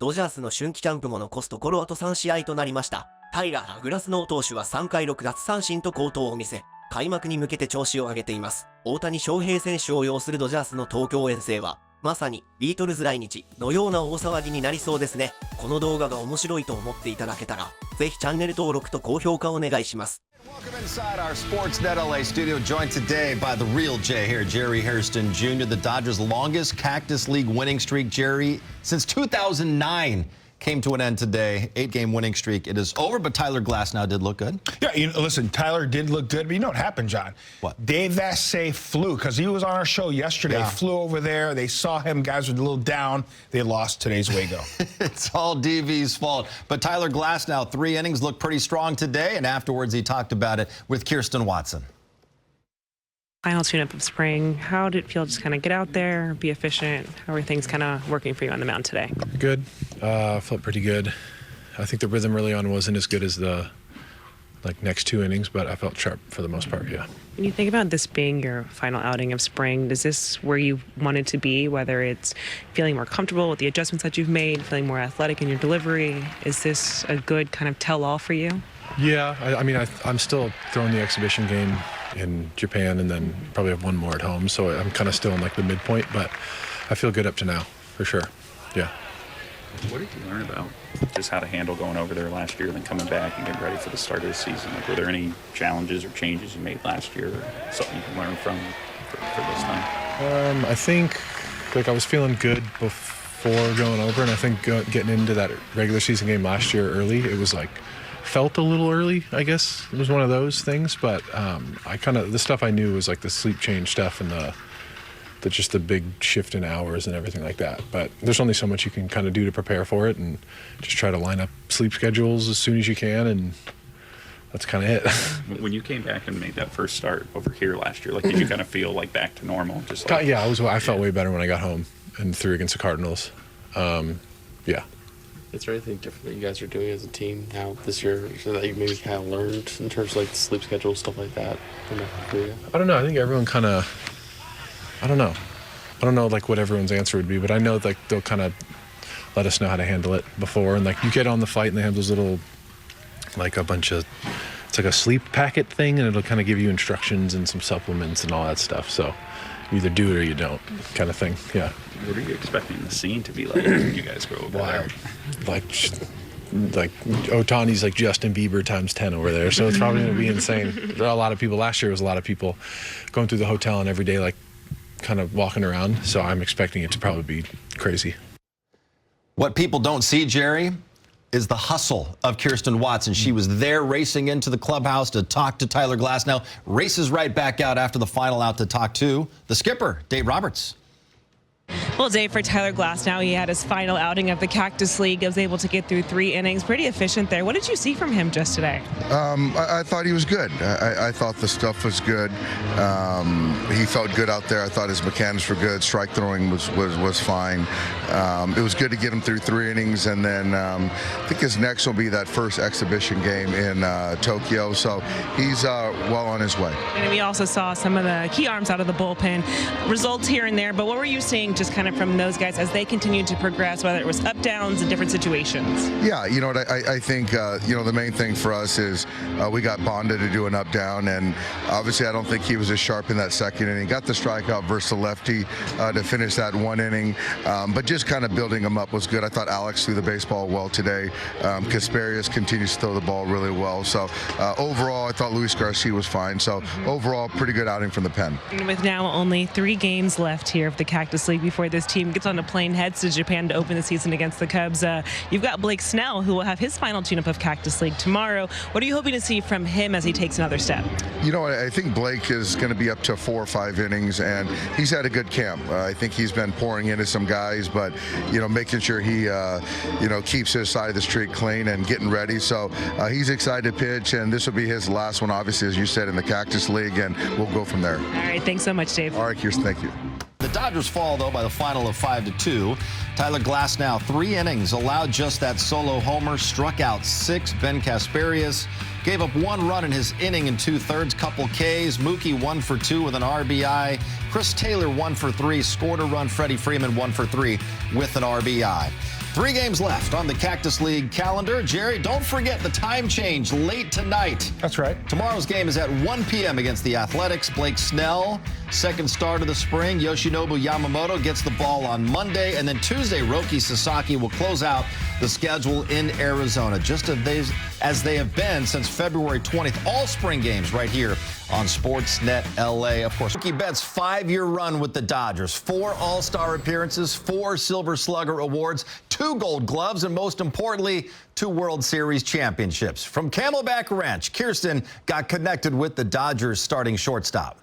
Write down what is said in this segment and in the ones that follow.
ドジャースの春季キャンプも残すところあと3試合となりました。タイラー・グラスノウ投手は3回6奪三振と好投を見せ、開幕に向けて調子を上げています。大谷翔平選手を擁するドジャースの東京遠征は、まさにビートルズ来日のような大騒ぎになりそうですね。この動画が面白いと思っていただけたら、ぜひチャンネル登録と高評価お願いします。Welcome inside our Sportsnet LA studio, joined today by the real Jay here, Jerry Hairston Jr., the Dodgers' longest Cactus League winning streak, Jerry, since 2009. Came to an end today. 8-game winning streak. It is over, but Tyler Glasnow did look good. Yeah, listen, Tyler did look good, but you know what happened, John? What? Dave Vassay flew, because he was on our show yesterday. Yeah. Flew over there. They saw him. Guys were a little down. They lost today's Wago. It's all DV's fault. But Tyler Glasnow, 3 innings, looked pretty strong today, and afterwards he talked about it with Kirsten Watson. Final tune-up of spring. How did it feel just kind of get out there, be efficient? How are things kind of working for you on the mound today? Good. Felt pretty good. I think the rhythm early on wasn't as good as the next 2 innings, but I felt sharp for the most part, yeah. When you think about this being your final outing of spring, is this where you wanted to be, whether it's feeling more comfortable with the adjustments that you've made, feeling more athletic in your delivery? Is this a good kind of tell-all for you? Yeah, I mean, I'm still throwing the exhibition game in Japan and then probably have one more at home, so I'm kind of still in the midpoint, but I feel good up to now, for sure, yeah. What did you learn about just how to handle going over there last year and then coming back and getting ready for the start of the season? Were there any challenges or changes you made last year or something you can learn from for this time? I think I was feeling good before going over, and I think getting into that regular season game last year early, it was felt a little early, I guess. It was one of those things, but the stuff I knew was the sleep change stuff and just the big shift in hours and everything like that. But there's only so much you can kind of do to prepare for it, and just try to line up sleep schedules as soon as you can, and that's kind of it. When you came back and made that first start over here last year, did you kind of feel back to normal? Yeah, I felt way better when I got home and threw against the Cardinals. Yeah. Is there anything different that you guys are doing as a team now this year so that you maybe kind of learned in terms of the sleep schedule, stuff like that? I don't know. I think everyone kind of, I don't know what everyone's answer would be, but I know they'll kind of let us know how to handle it before. And you get on the flight and they have those little, a bunch of, it's a sleep packet thing, and it'll kind of give you instructions and some supplements and all that stuff. So you either do it or you don't, kind of thing. Yeah. What are you expecting the scene to be like when you guys go over there? Otani's Justin Bieber times 10 over there, so it's probably going to be insane. There are a lot of people. Last year was a lot of people going through the hotel and every day, kind of walking around. So I'm expecting it to probably be crazy. What people don't see, Jerry, is the hustle of Kirsten Watson. She was there racing into the clubhouse to talk to Tyler Glasnow, races right back out after the final out to talk to the skipper, Dave Roberts. Well, Dave, for Tyler Glasnow, he had his final outing of the Cactus League. He was able to get through 3 innings. Pretty efficient there. What did you see from him just today? I thought he was good. I thought the stuff was good. He felt good out there. I thought his mechanics were good. Strike throwing was fine. It was good to get him through 3 innings, and then I think his next will be that first exhibition game in Tokyo. So he's well on his way. And we also saw some of the key arms out of the bullpen. Results here and there, but what were you seeing just kind of from those guys as they continued to progress, whether it was up, downs, and different situations? Yeah, you know what, I think, the main thing for us is we got Bonda to do an up, down, and obviously I don't think he was as sharp in that second inning. Got the strikeout versus the lefty to finish that 1 inning, but just kind of building him up was good. I thought Alex threw the baseball well today. Kasperius continues to throw the ball really well. So overall, I thought Luis Garcia was fine. So overall, pretty good outing from the pen. And with now only 3 games left here of the Cactus League before this team gets on a plane, heads to Japan to open the season against the Cubs. You've got Blake Snell, who will have his final tune-up of Cactus League tomorrow. What are you hoping to see from him as he takes another step? You know, I think Blake is going to be up to 4 or 5 innings, and he's had a good camp. I think he's been pouring into some guys, but, making sure he, keeps his side of the street clean and getting ready. So he's excited to pitch, and this will be his last one, obviously, as you said, in the Cactus League, and we'll go from there. All right, thanks so much, Dave. All right, Kirsten, thank you. The Dodgers fall, though, by the final of 5-2. Tyler Glasnow, 3 innings, allowed just that solo homer, struck out 6. Ben Kasperius gave up 1 run in his inning and 2/3, couple Ks. Mookie 1 for 2 with an RBI. Chris Taylor 1 for 3, scored a run. Freddie Freeman 1 for 3 with an RBI. 3 games left on the Cactus League calendar. Jerry, don't forget the time change late tonight. That's right. Tomorrow's game is at 1 p.m. against the Athletics. Blake Snell, second start of the spring. Yoshinobu Yamamoto gets the ball on Monday. And then Tuesday, Roki Sasaki will close out the schedule in Arizona, just as they have been since February 20th. All spring games right here on Sportsnet LA. Of course, Mookie Betts' 5-year run with the Dodgers. 4 All-Star appearances, 4 Silver Slugger awards, 2 Gold Gloves, and most importantly, 2 World Series championships. From Camelback Ranch, Kirsten got connected with the Dodgers starting shortstop.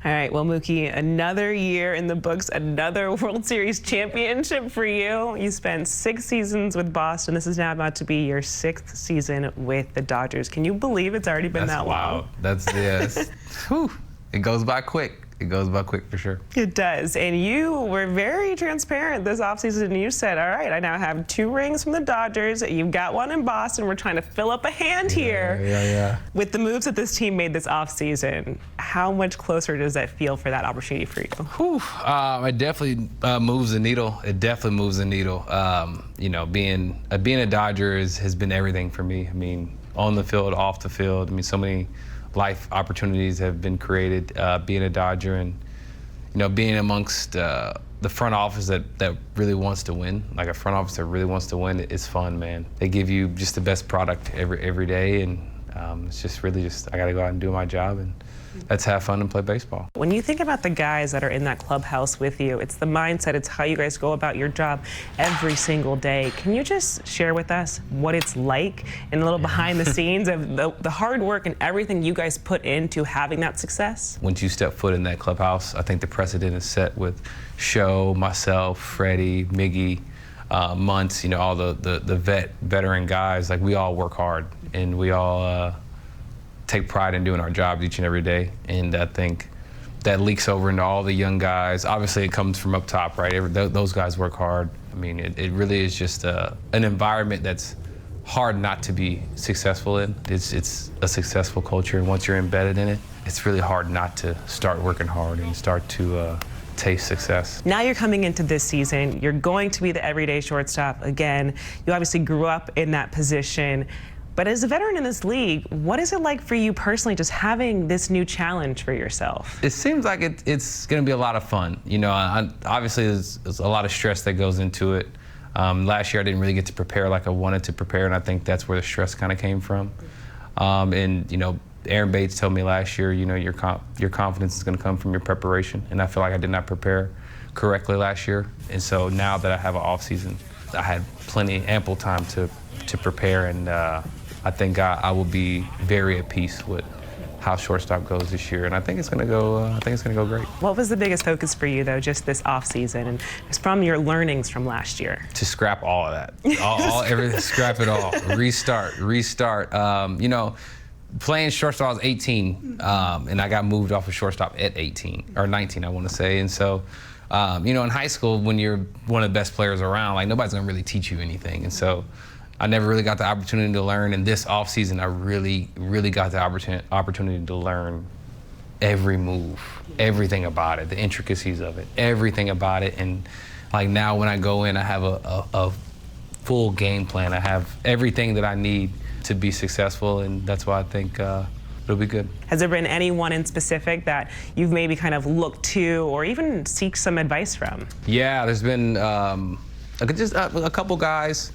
All right, well, Mookie, another year in the books, another World Series championship for you. You spent 6 seasons with Boston. This is now about to be your 6th season with the Dodgers. Can you believe it's already been that long? That's yes. Whew. It goes by quick. It goes by quick for sure. It does. And you were very transparent this offseason. You said, all right, I now have 2 rings from the Dodgers. You've got 1 in Boston. We're trying to fill up a hand here. Yeah. With the moves that this team made this offseason, how much closer does that feel for that opportunity for you? Whew. It definitely moves the needle. It definitely moves the needle. You know, being a Dodger has been everything for me. I mean, on the field, off the field. I mean, so many life opportunities have been created being a Dodger, and you know, being amongst the front office that really wants to win. Like a front office that really wants to win, it's fun, man. They give you just the best product every day, and it's just really I got to go out and do my job, and let's have fun and play baseball. When you think about the guys that are in that clubhouse with you, it's the mindset, it's how you guys go about your job every single day. Can you just share with us what it's like and a little behind the scenes of the hard work and everything you guys put into having that success? Once you step foot in that clubhouse, I think the precedent is set with Sho, myself, Freddie, Miggy, Muntz, you know, all the veteran guys. Like, we all work hard, and we all take pride in doing our job each and every day, and I think that leaks over into all the young guys. Obviously, it comes from up top, right? Those guys work hard. I mean, it really is just an environment that's hard not to be successful in. It's a successful culture, and once you're embedded in it, it's really hard not to start working hard and start to taste success. Now you're coming into this season. You're going to be the everyday shortstop again. You obviously grew up in that position. But as a veteran in this league, what is it like for you personally, just having this new challenge for yourself? It seems like it's going to be a lot of fun. You know, obviously there's a lot of stress that goes into it. Last year I didn't really get to prepare like I wanted to prepare, and I think that's where the stress kind of came from. And you know, Aaron Bates told me last year, you know, your confidence is going to come from your preparation, and I feel like I did not prepare correctly last year. And so now that I have an off season, I had ample time to prepare, and I think I will be very at peace with how shortstop goes this year, and I think it's going to go. I think it's going to go great. What was the biggest focus for you, though, just this off season, and just from your learnings from last year? To scrap all of that, everything, scrap it all, restart. You know, playing shortstop, I was 18, and I got moved off of shortstop at 18 or 19, I want to say, and so. You know, in high school, when you're one of the best players around, like, nobody's going to really teach you anything, and so. I never really got the opportunity to learn, and this offseason I really got the opportunity to learn every move, everything about it, the intricacies of it, everything about it. And like, now when I go in, I have a full game plan. I have everything that I need to be successful, and that's why I think it'll be good. Has there been anyone in specific that you've maybe kind of looked to or even seek some advice from? Yeah, there's been just a couple guys.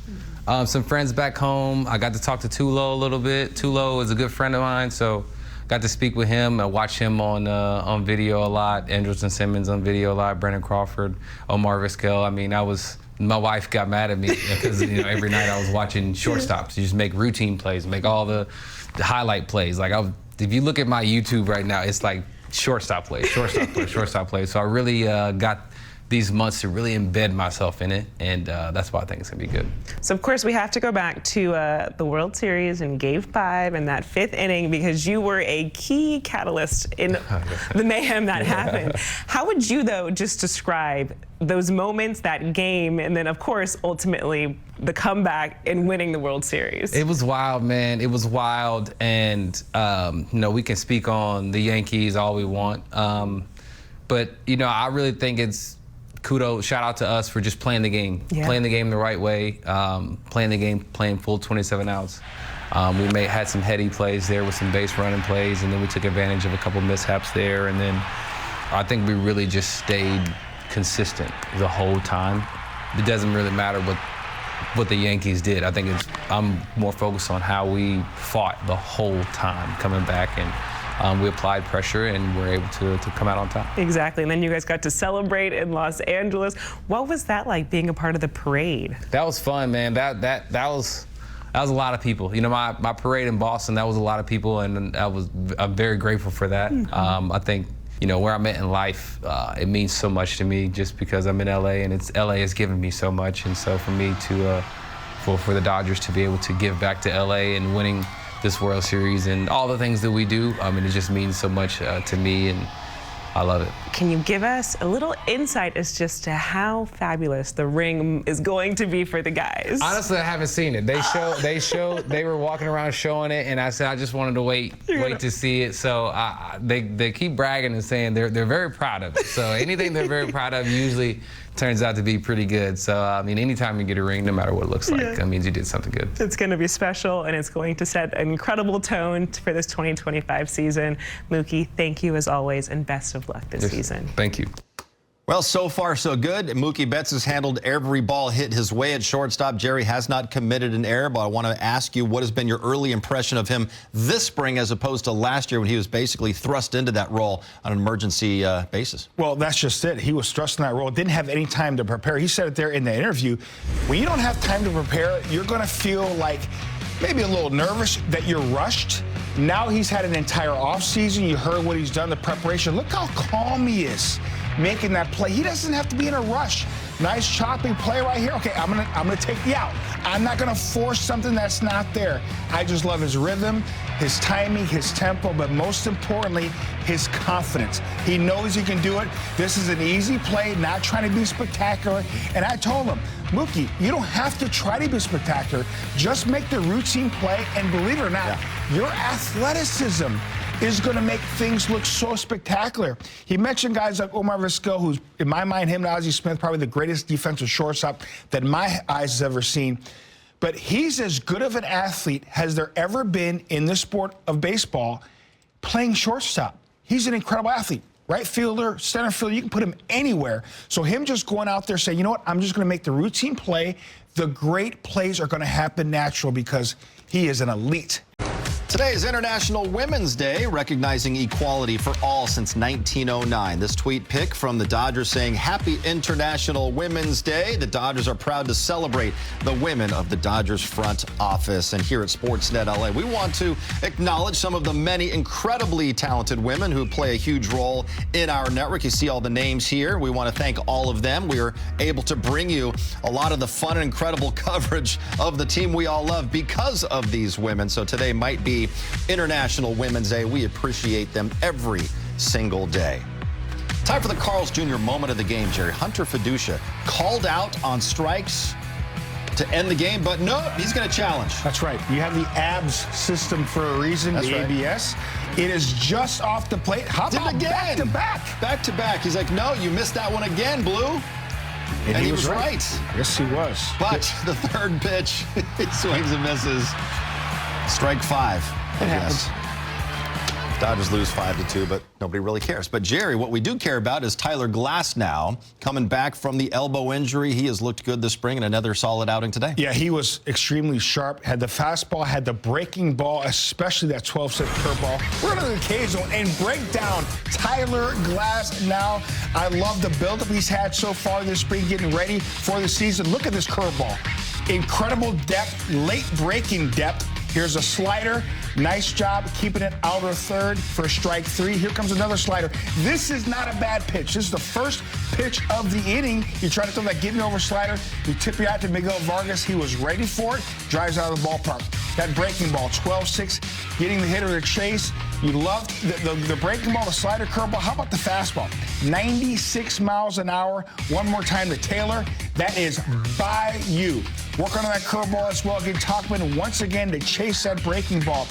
Some friends back home. I got to talk to Tulo a little bit. Tulo is a good friend of mine, so got to speak with him. I watch him on video a lot. Andrelton Simmons on video a lot. Brandon Crawford, Omar Vizquel. I mean, my wife got mad at me because, you know, every night I was watching shortstops. You just make routine plays, make all the highlight plays. Like, if you look at my YouTube right now, it's like shortstop plays. So I really got these months to really embed myself in it, and that's why I think it's gonna be good. So of course we have to go back to the World Series in Game 5 and that 5th inning, because you were a key catalyst in the mayhem that happened. How would you, though, just describe those moments, that game, and then of course ultimately the comeback and winning the World Series? It was wild, man. It was wild, and you know, we can speak on the Yankees all we want, but you know, I really think it's kudos, shout out to us for just playing the game, playing the game the right way, playing full 27 outs. We had some heady plays there with some base running plays, and then we took advantage of a couple mishaps there, and then I think we really just stayed consistent the whole time. It doesn't really matter what the Yankees did. I think I'm more focused on how we fought the whole time coming back, and we applied pressure and were able to come out on top. Exactly, and then you guys got to celebrate in Los Angeles. What was that like, being a part of the parade? That was fun, man. That was a lot of people. You know, my parade in Boston, that was a lot of people, and I'm very grateful for that. I think, you know, where I'm at in life, it means so much to me just because I'm in LA, and LA has given me so much, and so for me to, for the Dodgers to be able to give back to LA and winning this World Series and all the things that we do, I mean, it just means so much to me, and I love it. Can you give us a little insight as just to how fabulous the ring is going to be for the guys? Honestly, I haven't seen it. They were walking around showing it, and I said I just wanted to wait to see it. So they keep bragging and saying they're very proud of it. So anything they're very proud of usually turns out to be pretty good. So I mean, anytime you get a ring, no matter what it looks like, that means you did something good. It's going to be special, and it's going to set an incredible tone for this 2025 season. Mookie, thank you as always, and best of luck this season. Thank you. Well, so far so good. Mookie Betts has handled every ball hit his way at shortstop. Jerry has not committed an error, but I want to ask you, what has been your early impression of him this spring as opposed to last year when he was basically thrust into that role on an emergency basis? Well, that's just it. He was thrust in that role, didn't have any time to prepare. He said it there in the interview. When you don't have time to prepare, you're going to feel like maybe a little nervous that you're rushed. Now he's had an entire offseason. You heard what he's done, the preparation. Look how calm he is making that play. He doesn't have to be in a rush. Nice choppy play right here. Okay, I'm gonna take the out. I'm not gonna force something that's not there. I just love his rhythm, his timing, his tempo, but most importantly, his confidence. He knows he can do it. This is an easy play, not trying to be spectacular. And I told him, Mookie, you don't have to try to be spectacular. Just make the routine play, and believe it or not, your athleticism is going to make things look so spectacular. He mentioned guys like Omar Vizquel, who's, in my mind, him and Ozzie Smith, probably the greatest defensive shortstop that my eyes has ever seen. But he's as good of an athlete as there ever been in the sport of baseball playing shortstop. He's an incredible athlete. Right fielder, center fielder, you can put him anywhere. So him just going out there saying, you know what, I'm just going to make the routine play. The great plays are going to happen natural because he is an elite. Today is International Women's Day, recognizing equality for all since 1909. This tweet pic from the Dodgers saying, Happy International Women's Day. The Dodgers are proud to celebrate the women of the Dodgers front office. And here at Sportsnet LA, we want to acknowledge some of the many incredibly talented women who play a huge role in our network. You see all the names here. We want to thank all of them. We are able to bring you a lot of the fun and incredible coverage of the team we all love because of these women. So today might be International Women's Day. We appreciate them every single day. Time for the Carl's Jr. moment of the game, Jerry. Hunter Fiducia called out on strikes to end the game, but no, he's going to challenge. That's right. You have the ABS system for a reason, That's the right. ABS. It is just off the plate. How Did it about again. back to back? Back to back. He's like, no, you missed that one again, Blue. And he was right. Yes, he was. But the third pitch, he swings and misses. Strike 5. It happens. Dodgers lose 5-2, but nobody really cares. But Jerry, what we do care about is Tyler Glasnow coming back from the elbow injury. He has looked good this spring and another solid outing today. Yeah, he was extremely sharp. Had the fastball, had the breaking ball, especially that 12-step curveball. We're going to the K zone and break down Tyler Glasnow. I love the buildup he's had so far this spring, getting ready for the season. Look at this curveball. Incredible depth, late breaking depth. Here's a slider. Nice job keeping it out of third for strike 3. Here comes another slider. This is not a bad pitch. This is the first pitch of the inning. You try to throw that get-me-over slider. You tip it out to Miguel Vargas. He was ready for it. Drives out of the ballpark. That breaking ball, 12-6, getting the hitter to chase. You loved the breaking ball, the slider, curveball. How about the fastball? 96 miles an hour. One more time to Taylor. That is by you. Work on that curveball as well. Again, Tauchman once again to chase that breaking ball.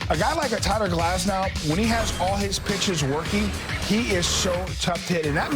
A guy like a Tyler Glasnow, when he has all his pitches working, he is so tough to hit. And that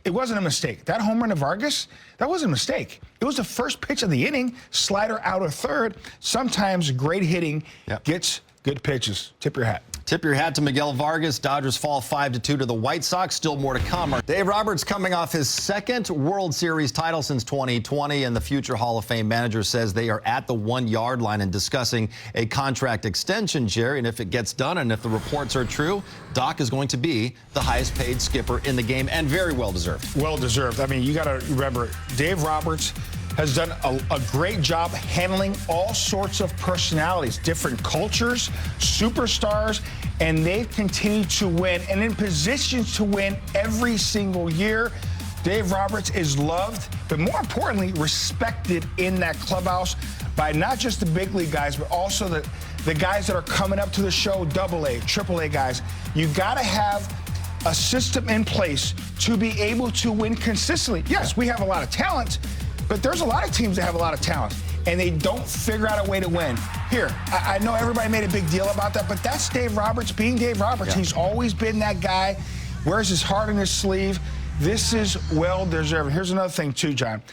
it wasn't a mistake. That home run to Vargas, that wasn't a mistake. It was the first pitch of the inning, slider out of third. Sometimes great hitting gets good pitches. Tip your hat. Tip your hat to Miguel Vargas. Dodgers fall 5-2 to the White Sox. Still more to come. Dave Roberts coming off his second World Series title since 2020, and the future Hall of Fame manager says they are at the 1-yard line and discussing a contract extension, Jerry. And if it gets done and if the reports are true, Doc is going to be the highest paid skipper in the game, and very well deserved. Well deserved. I mean, you got to remember, Dave Roberts has done a great job handling all sorts of personalities, different cultures, superstars, and they've continued to win and in positions to win every single year. Dave Roberts is loved, but more importantly, respected in that clubhouse by not just the big league guys, but also the guys that are coming up to the show, AA, AAA guys. You got to have a system in place to be able to win consistently. Yes, we have a lot of talent, but there's a lot of teams that have a lot of talent, and they don't figure out a way to win. Here, I know everybody made a big deal about that, but that's Dave Roberts being Dave Roberts. He's always been that guy, wears his heart on his sleeve. This is well-deserved. Here's another thing, too, John.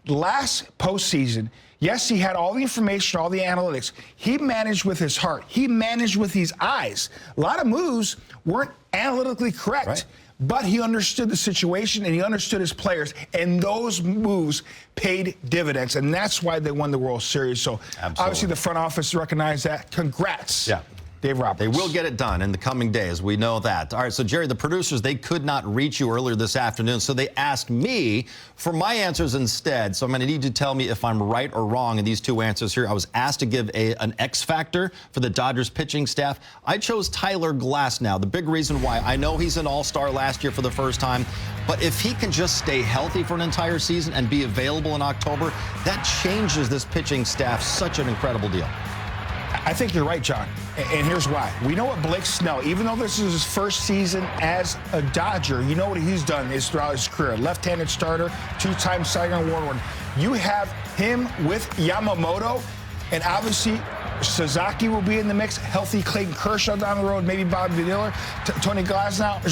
Last postseason, yes, he had all the information, all the analytics. He managed with his heart. He managed with his eyes. A lot of moves weren't analytically correct. Right. But he understood the situation and he understood his players, and those moves paid dividends, and that's why they won the World Series. So obviously the front office recognized that. Congrats. Yeah. Dave Roberts. They will get it done in the coming days. We know that. All right, so, Jerry, the producers, they could not reach you earlier this afternoon, so they asked me for my answers instead. So I'm going to need you to tell me if I'm right or wrong in these two answers here. I was asked to give an X factor for the Dodgers pitching staff. I chose Tyler Glasnow. The big reason why, I know he's an all-star last year for the first time, but if he can just stay healthy for an entire season and be available in October, that changes this pitching staff. Such an incredible deal. I think you're right, John, and here's why. We know what Blake Snell, even though this is his first season as a Dodger, you know what he's done throughout his career. Left-handed starter, 2-time Cy Young Award winner. You have him with Yamamoto, and obviously Sasaki will be in the mix. Healthy Clayton Kershaw down the road, maybe Bobby Diller, Tony Gonsolin.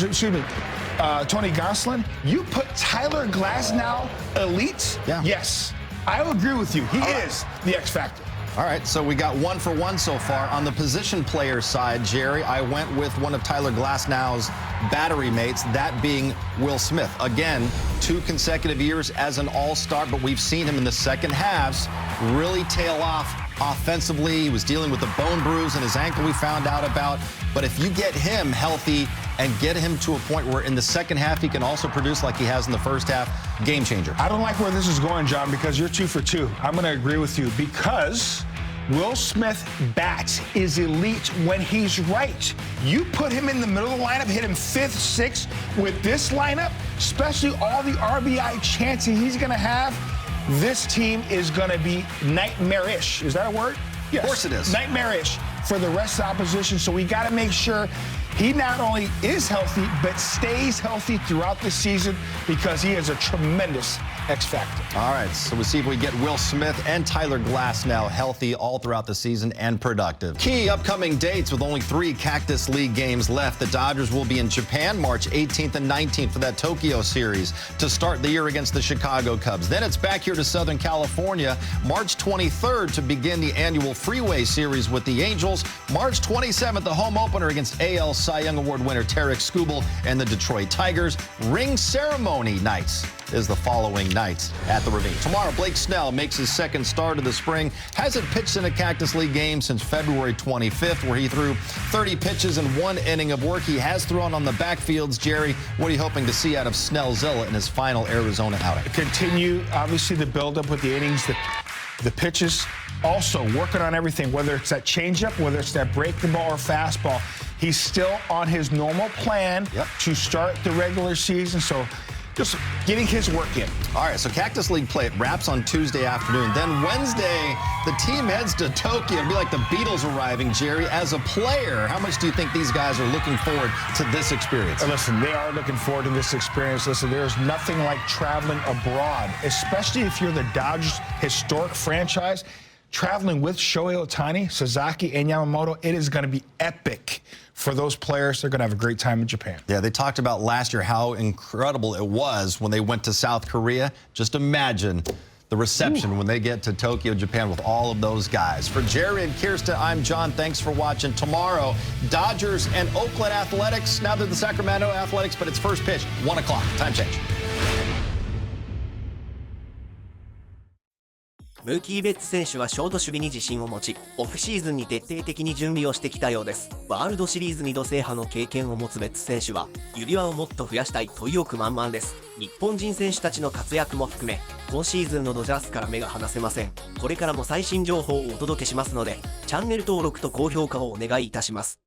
You put Tyler Glasnow elite? Yeah. Yes, I will agree with you. He is the X factor. All right, so we got 1 for 1 so far. On the position player side, Jerry, I went with one of Tyler Glasnow's battery mates, that being Will Smith. Again, 2 consecutive years as an all-star, but we've seen him in the second halves really tail off offensively. He was dealing with a bone bruise in his ankle we found out about. But if you get him healthy and get him to a point where in the second half he can also produce like he has in the first half, game changer. I don't like where this is going, John, because you're 2 for 2. I'm going to agree with you because Will Smith bats is elite when he's right. You put him in the middle of the lineup, hit him 5th, 6th with this lineup, especially all the RBI chances he's going to have, this team is going to be nightmarish. Is that a word? Yes. Of course it is. Nightmarish for the rest of the opposition. So we got to make sure he not only is healthy, but stays healthy throughout the season because he is a tremendous X factor. All right, so we'll see if we get Will Smith and Tyler Glasnow healthy all throughout the season and productive. Key upcoming dates with only 3 Cactus League games left. The Dodgers will be in Japan March 18th and 19th for that Tokyo series to start the year against the Chicago Cubs. Then it's back here to Southern California March 23rd to begin the annual Freeway Series with the Angels. March 27th, the home opener against AL Cy Young Award winner Tarek Skubal and the Detroit Tigers. Ring ceremony nights is the following night at the Ravine. Tomorrow, Blake Snell makes his second start of the spring. Hasn't pitched in a Cactus League game since February 25th, where he threw 30 pitches in 1 inning of work. He has thrown on the backfields. Jerry, what are you hoping to see out of Snellzilla in his final Arizona outing? Continue, obviously, the buildup with the innings, the pitches. Also, working on everything, whether it's that changeup, whether it's that break the ball or fastball. He's still on his normal plan to start the regular season. So just getting his work in. All right, so Cactus League play wraps on Tuesday afternoon. Then Wednesday, the team heads to Tokyo. It'll be like the Beatles arriving, Jerry. As a player, how much do you think these guys are looking forward to this experience? Listen, they are looking forward to this experience. Listen, there's nothing like traveling abroad, especially if you're the Dodgers' historic franchise. traveling with Shohei Ohtani, Sasaki, and Yamamoto, it is going to be epic for those players. They're going to have a great time in Japan. Yeah, they talked about last year how incredible it was when they went to South Korea. Just imagine the reception when they get to Tokyo, Japan with all of those guys. For Jerry and Kirsten, I'm John. Thanks for watching. Tomorrow, Dodgers and Oakland Athletics. Now they're the Sacramento Athletics, but it's first pitch, 1 o'clock. Time change. ムーキー・ベッツ選手はショート守備に自信を持ち、オフシーズンに徹底的に準備をしてきたようです。ワールドシリーズ2度制覇の経験を持つベッツ選手は、指輪をもっと増やしたいと意欲満々です。日本人選手たちの活躍も含め、今シーズンのドジャースから目が離せません。これからも最新情報をお届けしますので、チャンネル登録と高評価をお願いいたします。